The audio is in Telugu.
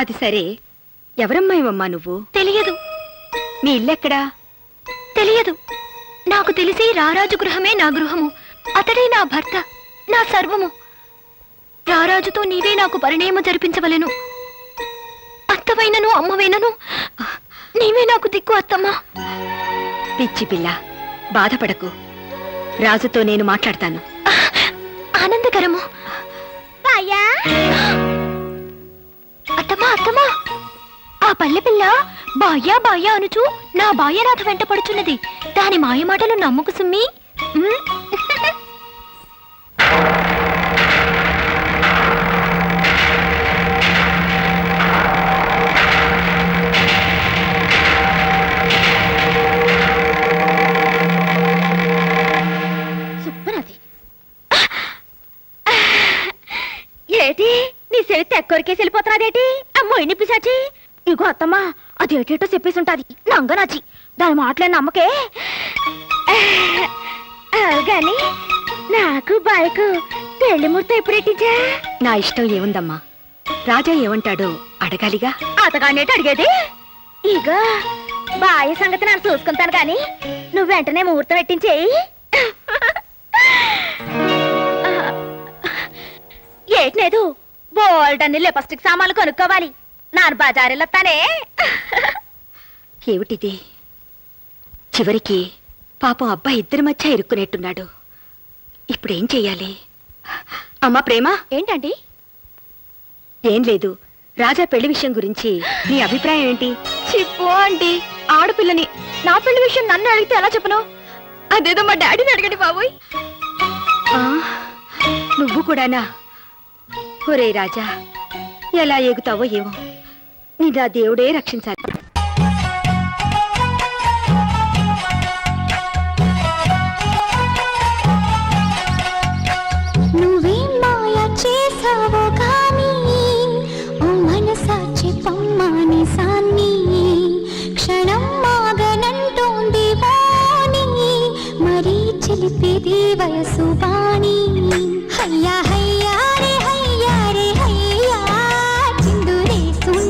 అది సరే, ఎవరమ్మాయివమ్మా నువ్వు? తెలియదు. మీ ఇల్లెక్కడా? తెలియదు. నాకు తెలిసి రారాజు గృహమే నా గృహము. అతడే నా భర్త, నా సర్వము. రారాజుతో నీవే నాకు పరిణయము జరిపించవలెను. అత్తవైనను అమ్మవైనను నీవే నాకు దిక్కు అత్తమ్మా. పిచ్చి పిల్ల, బాధపడకు. రాజుతో నేను మాట్లాడతాను. ఆనందకరము. అత్తమ్మా అత్తమ్మా, ఆ పల్లె పిల్ల బాయ్యా బాయ్యా అనుచు నా బాయ్యనాథ వెంట పడుచున్నది. దాని మాయమాటలు నమ్ముకు సుమ్మి. ఏటి నీ చెవి తెక్కొరికేసి వెళ్ళిపోతున్నాదేటి? అమ్మో ఇన్ని పిశాచి. ఇగో అత్తమ్మా, అది ఏటేటో చెప్పేసి ఉంటాది నంగనాచి. దాని మాటలే నమ్మకే. గాని నాకు బాయకు పెళ్లి ముహూర్తం ఎప్పుడెట్టించా? నా ఇష్టం ఏముందమ్మా, రాజా ఏమంటాడో అడగాలిగా. అతగానేటి అడిగేది? ఇక బాయ సంగతి నేను చూసుకుంటాను గాని నువ్వు వెంటనే ముహూర్తం పెట్టించేయి. ఏట్లేదు, బోల్డ్ అన్ని లిప్స్టిక్ సామాన్లు కొనుక్కోవాలి. నాను బజారెళ్ళొత్తానే. ఏమిటిది? చివరికి పాపం అబ్బాయి ఇద్దరి మధ్య ఇరుక్కునేట్టున్నాడు. ఇప్పుడేం చెయ్యాలి? అమ్మా ప్రేమ. ఏంటండి? ఏం లేదు, రాజా పెళ్లి విషయం గురించి నీ అభిప్రాయం ఏంటి? చిప్పు అండి, ఆడపిల్లని నా పెళ్లి విషయం నన్ను అడిగితే ఎలా చెప్పను? అదేదో మా డాడీని అడగండి బాబోయ్. నువ్వు కూడానా? ఒరే రాజా, ఎలా ఎగుతావో ఏమో. నిన్న దేవుడే రక్షించాలి. నువ్వేం మాయ చేసావో కానీ ఓ మనసాచి పమ్మాని సాన్ని క్షణం మాగనంటోంది వాణి, మరీ చిలిపేది వయసు వాణి. హయ్యా హయ్యా